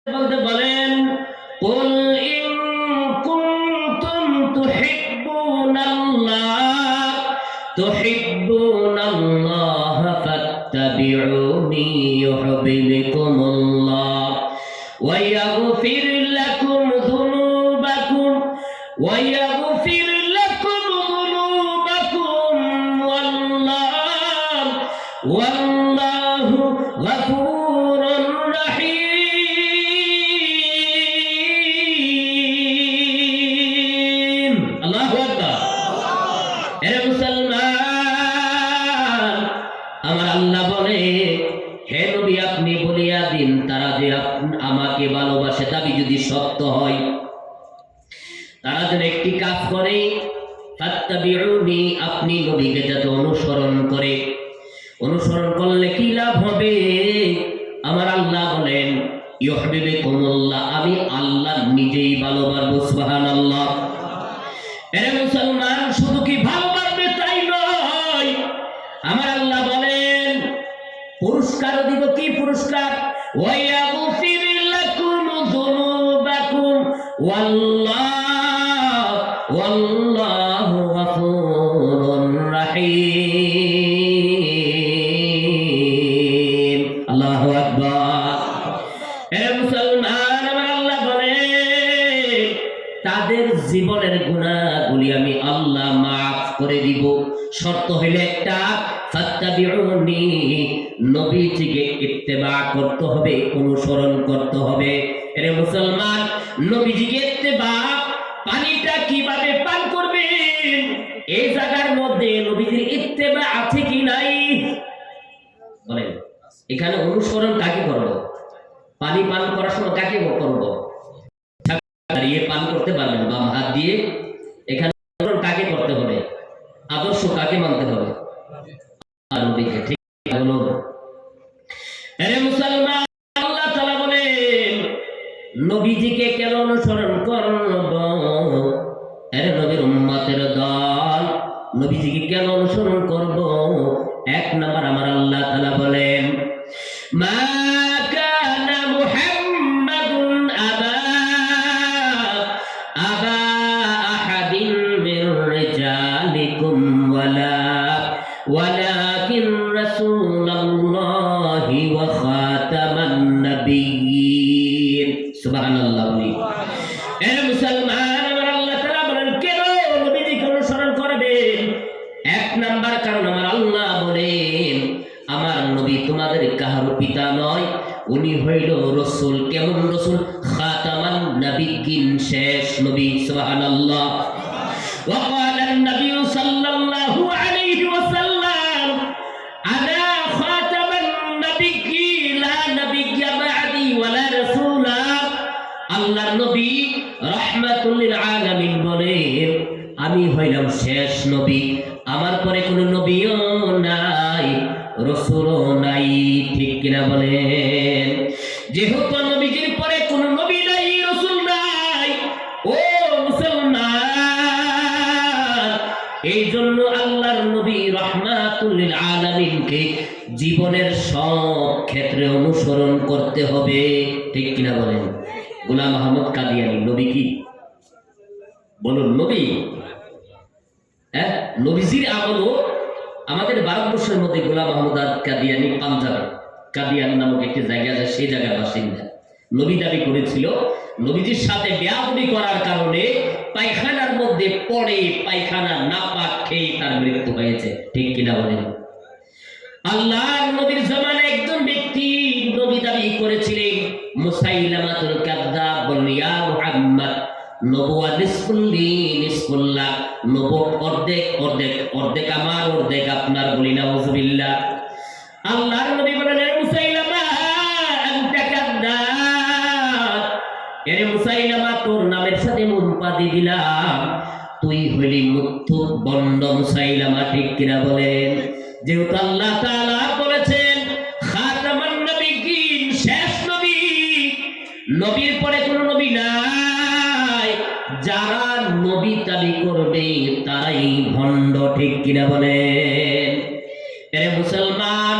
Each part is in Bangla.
বলতে বলেন কুল ইন কুনতুম তুহিব্বুনাল্লাহ ফাত্তাবিউনি ইউহিব্বুকুমুল্লাহ ওয়া ইয়াগফির লাকুম যুনুবাকুম ওয়াল্লাহু গফুরুর রহিম। আল্লাহু আকবার। এরে মুসলমান, আমার আল্লাহ বলে, হে নবী আপনি বলিয়া দিন তারা যে আমাকে ভালোবাসে দাবি যদি সত্য হয়, তারা যেন একটি কাজ করে, ফাত্তাবিউনি আপনি নবীকে যাতে অনুসরণ করে। অনুসরণ করলে কি লাভ হবে? আমার আল্লাহ বলেন ইউহিব্বুকুমুল্লাহ, আমি আল্লাহ নিজেই ভালোবাসবো। সুবহানাল্লাহ। এরে মুসলমান, শুধু কি ভালোবাসবে তাই নয়, আমার আল্লাহ বলেন পুরস্কার দিব। কি পুরস্কার? ওয়া ইয়াগফির লাকুম যুনুবাকুম ওয়াল্লাহু গফুরুর রহিম। আল্লাহু আকবার। হে মুসলমান, আমার আল্লাহ বলেন তাদের জীবনের গুনাহগুলি আমি আল্লাহ মাফ করে দিব। শর্ত হইল একটা, ফাত্তাবিউনি, নবীজিকে ইত্তেবা করতে হবে, অনুসরণ করতে হবে। এরে মুসলমান, নবীজিকে ইত্তেবা, পানিটা কিভাবে পান করবেন এই জায়গার মধ্যে নবীজির ইত্তেবা আছে কি নাই বলেন। এখানে অনুসরণ কাকে করব? পানি পান করার সময় কাকে করব? দাঁড়িয়ে পান করতে পারবেন বাম হাত দিয়ে। এখানে কাকে করতে হবে? আদর্শ কাকে মানতে হবে? নবীকে। ঠিক হলো? আরে মুসলমান, আল্লাহ তাআলা বলেন নবীজিকে কেন অনুসরণ করব? আরে নবীর উম্মতের দল নবীজিকে কেন অনুসরণ করব? এক নাম্বার আমার আল্লাহ তাআলা বলেন মা কানা মুহাম্মাদুন আবা আহাদিন মির রিজালিকুম ওয়ালাকিন রাসূলুল্লাহি ওয়া খাতামান নাবিয়্যিন। সুবহানাল্লাহ। এরে মুসলমান, আমার আল্লাহ তাআলা বলেন কেন নবীজিকে অনুসরণ করবেন? এক নাম্বার কারণ আমার আল্লাহ বলেন আমার নবী তোমাদের কাহারও পিতা নয়, উনি হইল রাসূল। কেমন রাসূল? খাতামান নাবিয়্যিন, শেষ নবী। সুবহানাল্লাহ। ওয়া ক্বালা an-নাবী সাল্লাল্লাহু আলাইহি ওয়াসাল্লাম আনা খাতামান নাবিয়্যিন লা নাবিয়্যা বা'দি ওয়ালা রাসূলা। আল্লাহর নবী রাহমাতুল লিল আলামিন বলেন আমি হইলাম শেষ নবী, আমার পরে কোনো নবীও নাই, রাসূলও নাই। ঠিক কিনা বলেন? যেহেতু নবীজির পরে কোনো নবী নাই, রাসূল নাই, ও মুসলমান, এই জন্য আল্লাহর নবী রাহমাতুল লিল আলামিনকে জীবনের সব ক্ষেত্রে অনুসরণ করতে হবে। ঠিক কিনা বলেন? গোলাম আহমদ কাদিয়ানী নবী কি? বলুন নবী। হ্যাঁ, নবীজির আমলও আমাদের ভারতবর্ষের মধ্যে গোলাম আহমদ কাদিয়ানী পাঞ্জাবে কাদিয়ান নামক একটি জায়গা আছে, সেই জায়গার বাসিন্দা। নবী দাবি করেছিল নবীজির সাথে বেয়াদবি করার কারণে পায়খানার মধ্যে পড়ে পায়খানা নাপাক খেয়ে তার মৃত্যু হয়েছে। ঠিক কিনা বলেন? আল্লাহর নবীর জামানায় একজন ব্যক্তি নবী দাবি করেছিলেন, মুসাইলামাতুল কাযযাব বলল ইয়া মুহাম্মদ নবুয়াত নিসফুল্লি নিসফুল্লাহ, নবুয়ত অর্ধেক অর্ধেক, অর্ধেক আমার অর্ধেক আপনার। বলি নাউযুবিল্লাহ। আল্লাহর নবী বলেন এ মুসাইলামা আনতা কাযযাব, এরে মুসাইলামা তোর নামের সাথে মুনপাদি দিলাম, তুই হইলি মুত্তু বন্ড মুসাইলামা। ঠিক কিনা বলেন? যেহেতু আল্লাহ তাআলা বলেছেন খাতামান নাবিয়্যিন, শেষ নবী, নবীর পরে কোনো নবী নাই, যারা নবী দাবি করবে তারাই ভণ্ড। ঠিক কিনা বলেন? এরে মুসলমান,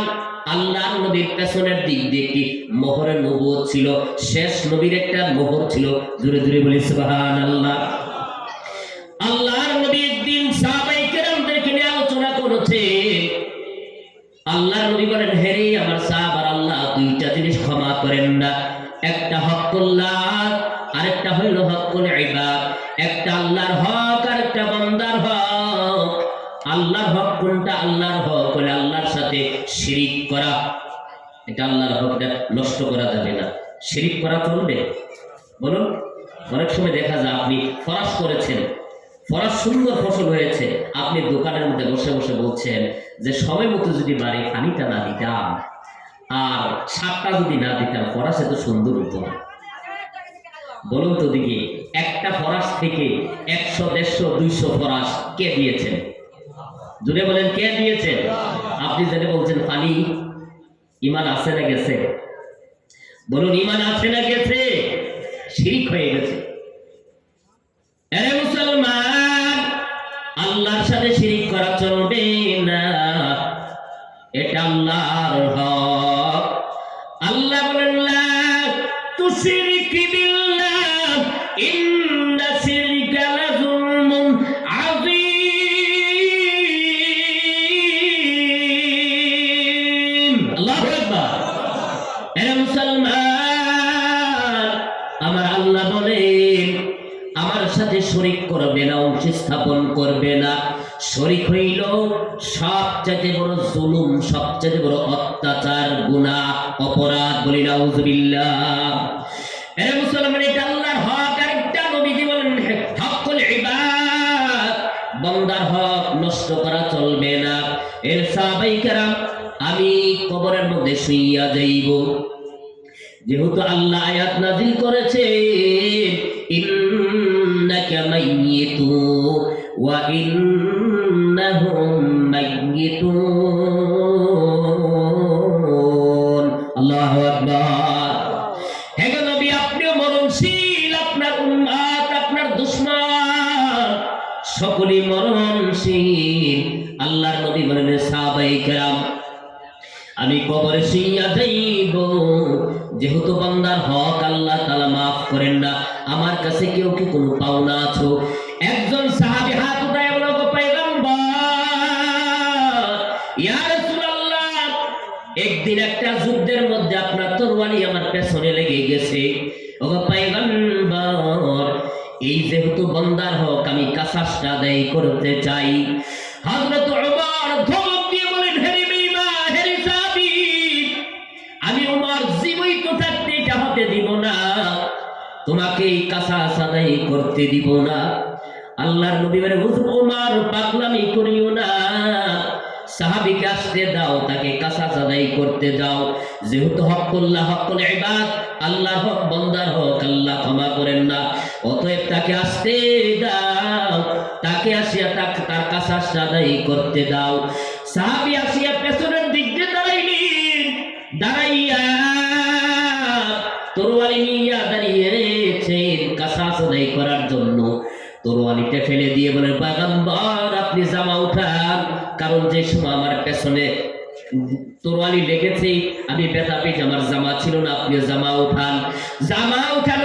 আল্লাহর নবীর পেছনের দিক দিয়ে কি মোহরে নবুয়ত ছিল, শেষ নবীর একটা মোহর ছিল। জোরে জোরে বলি সুবহানাল্লাহ। আল্লাহর নবী একদিন সাহাবায়ে কেরামদেরকে নিয়ে আলোচনা করেছে। আল্লাহর নবী বলেন, হে রে আমার সাহাবারা, আল্লাহ দুইটা জিনিস ক্ষমা করেন না। একটা হকুল্লাহ, আরেকটা হইল হকুল ইবাদ। একটা আল্লাহর হক, আরেকটা বান্দার হক। আল্লাহর হক কোনটা? আল্লাহর হক হলো আল্লাহর সাথে শিরিক করা। এটা আল্লাহর হক, এটা নষ্ট করা যাবে না। শিরিক করা চলবে? বলুন। অনেক সময় দেখা যায় আপনি ফরাস করেছেন, ফরাস সুন্দর ফসল হয়েছে, আপনি দোকানের মধ্যে বসে বসে বলছেন যে সময় মতো যদি বাড়ি পানিটা না দিতাম আর সারটা যদি না দিতাম, ফরাস এত সুন্দর হতো না। বলুন তো দিকে, একটা ফরাস থেকে 100, 150, 200 ফরাস কে দিয়েছেন? জুড়ে বলেন, কে দিয়েছেন? আপনি যেটা বলছেন পানি, ইমান আছে না গেছে? বলুন, ইমান আছে না গেছে? শিরিক হয়ে গেছে। আরে মুসলমান, আল্লাহর সাথে শিরিক করা চলবে না। এটা আল্লাহর হক। আল্লাহ বলেন, লা তুশরিক বিল্লাহ ইন্না শিরকা লাযুলমুন আযীম। আল্লাহু আকবার। আরে মুসলমান, আমার আল্লাহ বলেন, আমার সাথে শরীক করবে না, অংশ স্থাপন করবে না। শরীক হইল সবচেয়ে বড় জুলুম, সবচেয়ে বড় অত্যাচার, গুনাহ, অপরাধ। বলি নাউযুবিল্লাহ। আরে মুসলমান, এটা আল্লাহর হক। আরেকটা নবীজি বলেন, হকুল ইবাদ, বান্দার হক নষ্ট করা চলবে না। এর সাহাবায়ে কেরাম, আমি কবরের মধ্যে শুইয়া যাইব, যেহেতু আল্লাহ আয়াত নাযিল করেছে, ইন্নাকা মাইয়িতুন ওয়া ইন্নাহুম মাইয়িতুন। আল্লাহু আকবার। হে নবী, আপনিও মরণশীল, আপনার উম্মত, আপনার দুশমন সকলেই মরণশীল। আল্লাহর নবী বলেন, সাহাবায়ে কেরাম, আমি কবরে শুইয়া যাইব, যেহেতু বান্দার হক আল্লাহ তাআলা মাফ করেন না। আমার কাছে কেউ কি কোনো পাওনা আছো? একজন সাহাবী হাত উঠায় বলল, গো পয়গম্বর, ইয়া রাসূলুল্লাহ, একদিন একটা যুদ্ধের মধ্যে আপনার তরবারি আমার পেছনে লেগে গেছে। ও গো পয়গম্বর, এই যেহেতু বান্দার হক, আমি কাসাসটা আদায় করতে চাই। হযরত ওমর ধমক দিয়ে বলেন, হে বেঈমান, হে সাহাবী, আমি ওমর জীবিত থাকতে এটা হতে দিব না, তোমাকে এই কাসাস আদায় করতে দিব না। আল্লাহর নবী বলেন, হুজুর ওমর, পাগলামি করিও না, সাহাবীকে আসতে দাও, তাকে কাসাস আদায় করতে দাও। যেহেতু হকুল্লাহ, হকুল ইবাদ, আল্লাহর হক, বান্দার হক আল্লাহ ক্ষমা করেন না, অতএব তাকে আসতে দাও, তাকে আসিয়া তার কাসাস আদায় করতে দাও। সাহাবী আসিয়া পেছনের দিক দিয়ে দাঁড়াইলেন, দাঁড়াইয়া তরবারি নিয়ে দাঁড়িয়েছেন কাসাস আদায় করার জন্য। তরবারিটা ফেলে দিয়ে বলেন, পয়গম্বর, আপনি জামা উঠান, কারণ যে সময় আমার পেছনে তরবারি লেগেছে আমি ব্যথা পেয়েছি, আমার জামা ছিল না, আপনি জামা উঠান। জামা উঠান